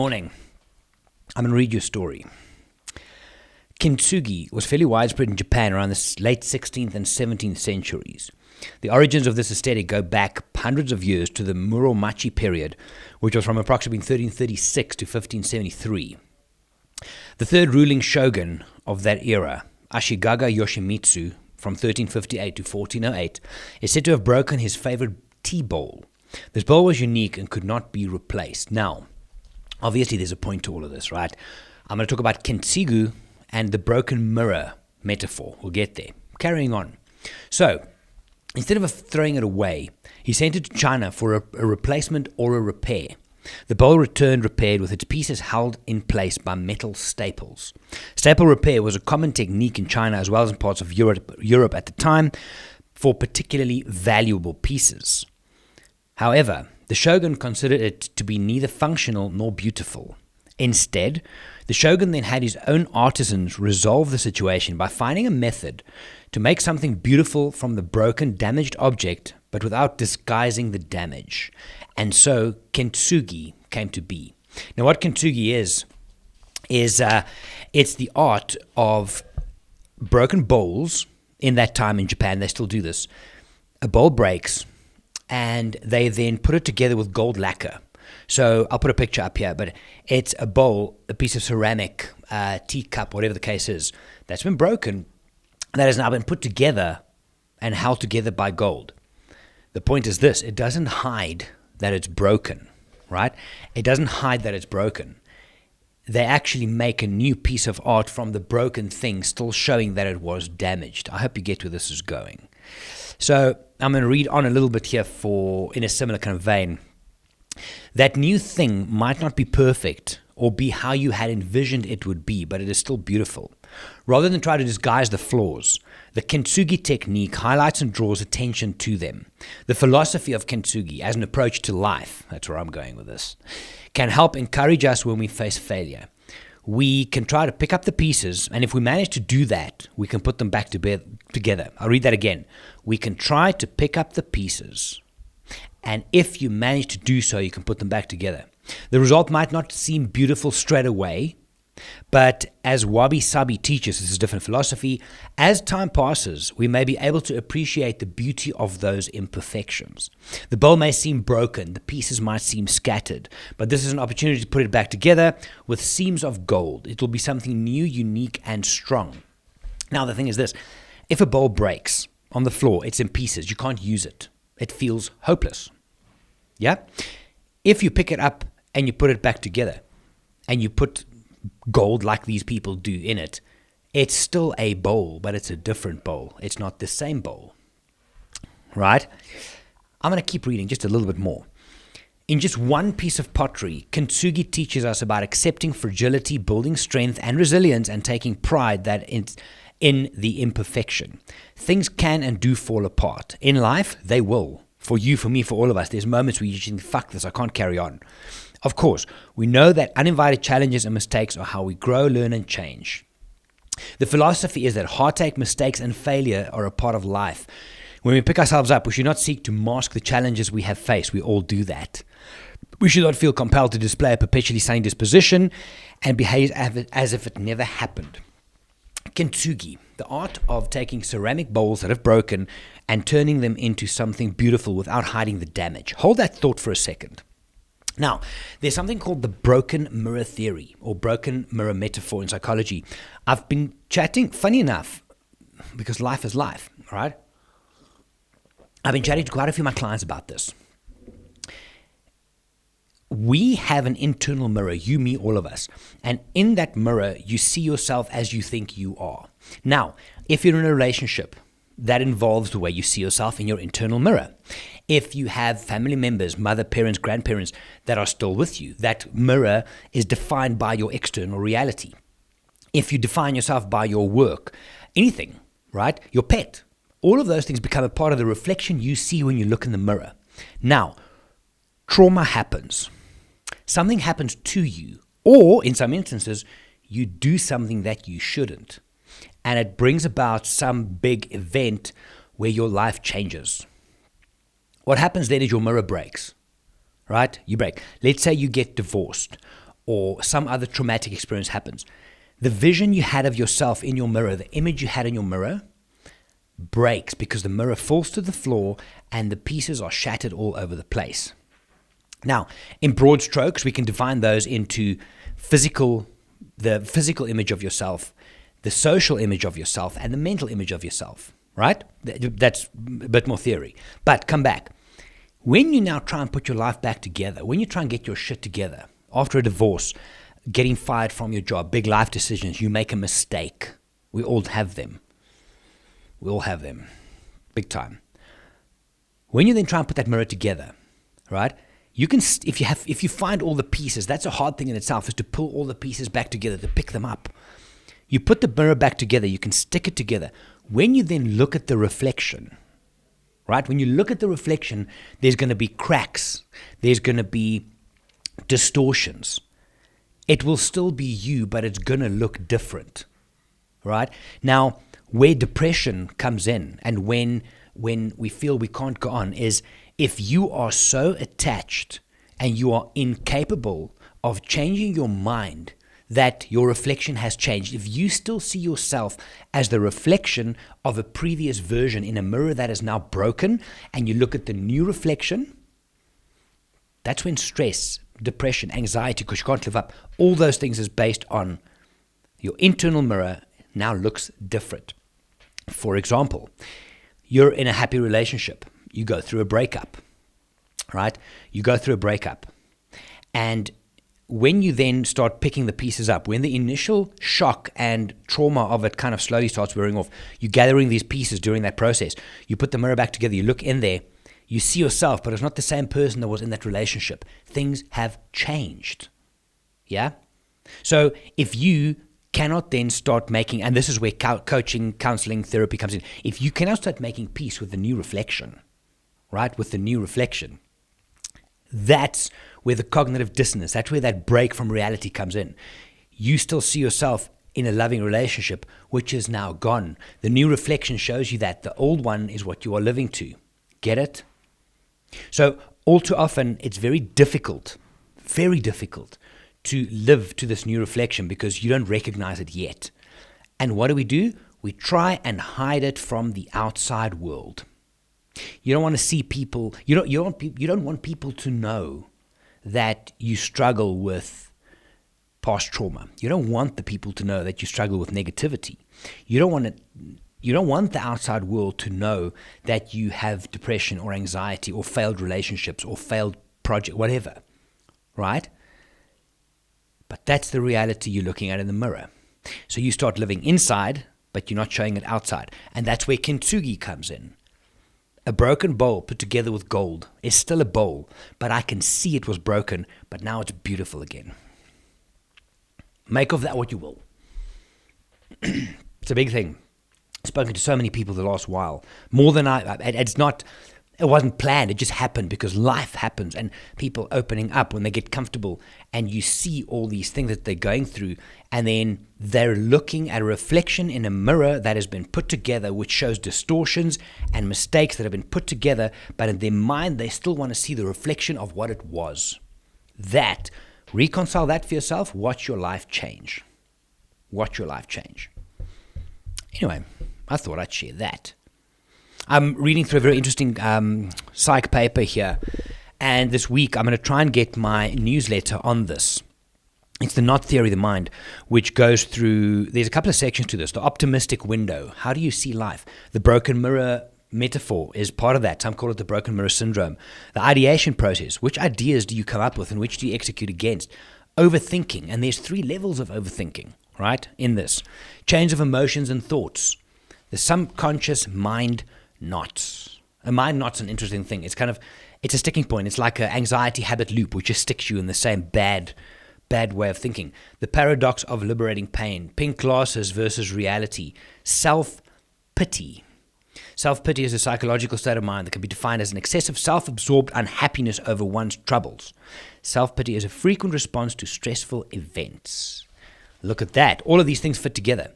Morning. I'm going to read you a story. Kintsugi was fairly widespread in Japan around the late 16th and 17th centuries. The origins of this aesthetic go back hundreds of years to the Muromachi period, which was from approximately 1336 to 1573. The third ruling shogun of that era, Ashikaga Yoshimitsu, from 1358 to 1408, is said to have broken his favorite tea bowl. This bowl was unique and could not be replaced. Now, obviously there's a point to all of this, right? I'm going to talk about Kintsugi and the broken mirror metaphor. We'll get there. Carrying on. So, instead of throwing it away, he sent it to China for a replacement or a repair. The bowl returned repaired with its pieces held in place by metal staples. Staple repair was a common technique in China as well as in parts of Europe at the time for particularly valuable pieces. However, the shogun considered it to be neither functional nor beautiful. Instead, the shogun then had his own artisans resolve the situation by finding a method to make something beautiful from the broken, damaged object, but without disguising the damage. And so Kintsugi came to be. Now, what Kintsugi is it's the art of broken bowls. In that time in Japan, they still do this. A bowl breaks, and they then put it together with gold lacquer. So I'll put a picture up here, but it's a bowl, a piece of ceramic, teacup, whatever the case is, that's been broken, that has now been put together and held together by gold. The point is this: it doesn't hide that it's broken, right? It doesn't hide that it's broken. They actually make a new piece of art from the broken thing, still showing that it was damaged. I hope you get where this is going. So I'm going to read on a little bit here in a similar kind of vein. That new thing might not be perfect or be how you had envisioned it would be, but it is still beautiful. Rather than try to disguise the flaws, the Kintsugi technique highlights and draws attention to them. The philosophy of Kintsugi as an approach to life, that's where I'm going with this, can help encourage us when we face failure. We can try to pick up the pieces, and if we manage to do that, we can put them back together. I'll read that again. We can try to pick up the pieces, and if you manage to do so, you can put them back together. The result might not seem beautiful straight away, but as Wabi-Sabi teaches, this is a different philosophy, as time passes, we may be able to appreciate the beauty of those imperfections. The bowl may seem broken, the pieces might seem scattered, but this is an opportunity to put it back together with seams of gold. It will be something new, unique, and strong. Now, the thing is this: if a bowl breaks on the floor, it's in pieces, you can't use it. It feels hopeless. Yeah? If you pick it up and you put it back together and you put gold like these people do in it, it's still a bowl, but it's a different bowl. It's not the same bowl. Right? I'm going to keep reading just a little bit more. In just one piece of pottery, Kintsugi teaches us about accepting fragility, building strength and resilience, and taking pride that in the imperfection. Things can and do fall apart. In life, they will. For you, for me, for all of us, there's moments where you just think, fuck this, I can't carry on. Of course, we know that uninvited challenges and mistakes are how we grow, learn, and change. The philosophy is that heartache, mistakes, and failure are a part of life. When we pick ourselves up, we should not seek to mask the challenges we have faced. We all do that. We should not feel compelled to display a perpetually sunny disposition and behave as if it never happened. Kintsugi, the art of taking ceramic bowls that have broken and turning them into something beautiful without hiding the damage. Hold that thought for a second. Now, there's something called the broken mirror theory or broken mirror metaphor in psychology. I've been chatting, funny enough, because life is life, right? I've been chatting to quite a few of my clients about this. We have an internal mirror, you, me, all of us. And in that mirror, you see yourself as you think you are. Now, if you're in a relationship, that involves the way you see yourself in your internal mirror. If you have family members, mother, parents, grandparents that are still with you, that mirror is defined by your external reality. If you define yourself by your work, anything, right? Your pet, all of those things become a part of the reflection you see when you look in the mirror. Now, trauma happens. Something happens to you, or in some instances, you do something that you shouldn't. And it brings about some big event where your life changes. What happens then is your mirror breaks, right? You break. Let's say you get divorced, or some other traumatic experience happens, the vision you had of yourself in your mirror, the image you had in your mirror, breaks because the mirror falls to the floor and the pieces are shattered all over the place. Now, in broad strokes, we can define those into the physical image of yourself, the social image of yourself, and the mental image of yourself, right? That's a bit more theory. But come back. When you now try and put your life back together, when you try and get your shit together, after a divorce, getting fired from your job, big life decisions, you make a mistake. We all have them. We all have them. Big time. When you then try and put that mirror together, right? You can, if you find all the pieces, that's a hard thing in itself, is to pull all the pieces back together, to pick them up. You put the mirror back together, you can stick it together. When you then look at the reflection, right? When you look at the reflection, there's going to be cracks. There's going to be distortions. It will still be you, but it's going to look different, right? Now, where depression comes in and when we feel we can't go on is if you are so attached and you are incapable of changing your mind that your reflection has changed. If you still see yourself as the reflection of a previous version in a mirror that is now broken and you look at the new reflection, that's when stress, depression, anxiety, because you can't live up, all those things is based on your internal mirror now looks different. For example, you're in a happy relationship. You go through a breakup, right? You go through a breakup. And when you then start picking the pieces up, when the initial shock and trauma of it kind of slowly starts wearing off, you're gathering these pieces during that process. You put the mirror back together, you look in there, you see yourself, but it's not the same person that was in that relationship. Things have changed. Yeah? So if you cannot then start making, and this is where coaching, counseling, therapy comes in. If you cannot start making peace with the new reflection, right, with the new reflection, that's where the cognitive dissonance, that's where that break from reality comes in. You still see yourself in a loving relationship, which is now gone. The new reflection shows you that the old one is what you are living to. Get it? So all too often, it's very difficult to live to this new reflection because you don't recognize it yet. And what do? We try and hide it from the outside world. You don't want to see people, you don't want people to know that you struggle with past trauma. You don't want the people to know that you struggle with negativity. You don't want the outside world to know that you have depression or anxiety or failed relationships or failed project, whatever, right? But that's the reality you're looking at in the mirror. So you start living inside, but you're not showing it outside. And that's where Kintsugi comes in. A broken bowl put together with gold is still a bowl, but I can see it was broken, but now it's beautiful again. Make of that what you will. It's a big thing. I've spoken to so many people the last while. More than it wasn't planned. It just happened because life happens and people opening up when they get comfortable and you see all these things that they're going through and then they're looking at a reflection in a mirror that has been put together which shows distortions and mistakes that have been put together, but in their mind they still want to see the reflection of what it was. Reconcile that for yourself, watch your life change. Watch your life change. Anyway, I thought I'd share that. I'm reading through a very interesting psych paper here, and this week I'm going to try and get my newsletter on this. It's the Not Theory of the Mind, which goes through, there's a couple of sections to this. The optimistic window, how do you see life? The broken mirror metaphor is part of that. Some call it the broken mirror syndrome. The ideation process, which ideas do you come up with and which do you execute against? Overthinking, and there's 3 levels of overthinking, right, in this. Chains of emotions and thoughts. The subconscious mind knots. A mind knot's an interesting thing. It's a sticking point. It's like an anxiety habit loop, which just sticks you in the same bad way of thinking. The paradox of liberating pain. Pink glasses versus reality. Self-pity. Self-pity is a psychological state of mind that can be defined as an excessive self-absorbed unhappiness over one's troubles. Self-pity is a frequent response to stressful events. Look at that. All of these things fit together.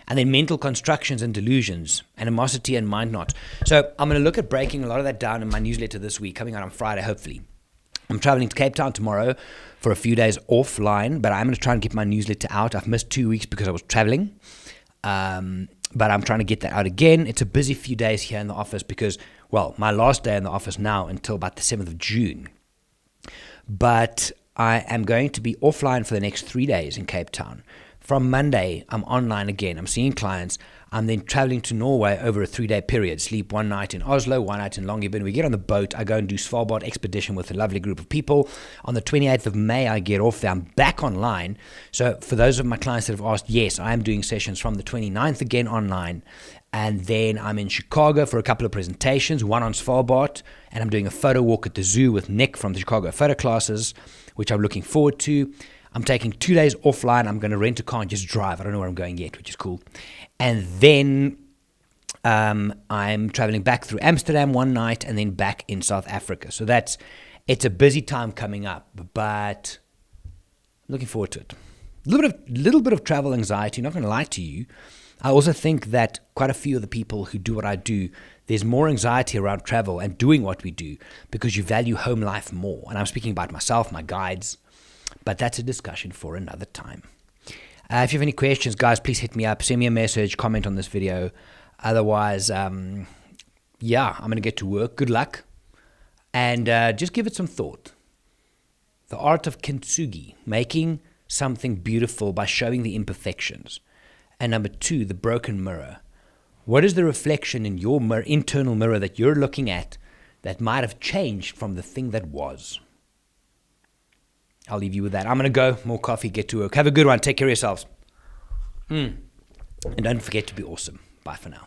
And then mental constructions and delusions, animosity and mind knots. So I'm going to look at breaking a lot of that down in my newsletter this week, coming out on Friday, hopefully. I'm traveling to Cape Town tomorrow for a few days offline, but I'm going to try and get my newsletter out. I've missed 2 weeks because I was traveling, but I'm trying to get that out again. It's a busy few days here in the office because, well, my last day in the office now until about the 7th of June. But I am going to be offline for the next 3 days in Cape Town. From Monday, I'm online again. I'm seeing clients. I'm then traveling to Norway over a 3-day period. Sleep one night in Oslo, one night in Longyearbyen. We get on the boat. I go and do Svalbard expedition with a lovely group of people. On the 28th of May, I get off there. I'm back online. So for those of my clients that have asked, yes, I am doing sessions from the 29th again online. And then I'm in Chicago for a couple of presentations, one on Svalbard, and I'm doing a photo walk at the zoo with Nick from the Chicago photo classes, which I'm looking forward to. I'm taking 2 days offline. I'm going to rent a car and just drive. I don't know where I'm going yet, which is cool. And then I'm traveling back through Amsterdam one night and then back in South Africa. So it's a busy time coming up, but I'm looking forward to it. Little bit of travel anxiety, not going to lie to you. I also think that quite a few of the people who do what I do, there's more anxiety around travel and doing what we do because you value home life more. And I'm speaking about myself, my guides, but that's a discussion for another time. If you have any questions, guys, please hit me up. Send me a message, comment on this video. Otherwise, I'm going to get to work. Good luck. And just give it some thought. The art of Kintsugi, making something beautiful by showing the imperfections. And number 2, the broken mirror. What is the reflection in your internal mirror that you're looking at that might have changed from the thing that was? I'll leave you with that. I'm going to go. More coffee, get to work. Have a good one. Take care of yourselves. And don't forget to be awesome. Bye for now.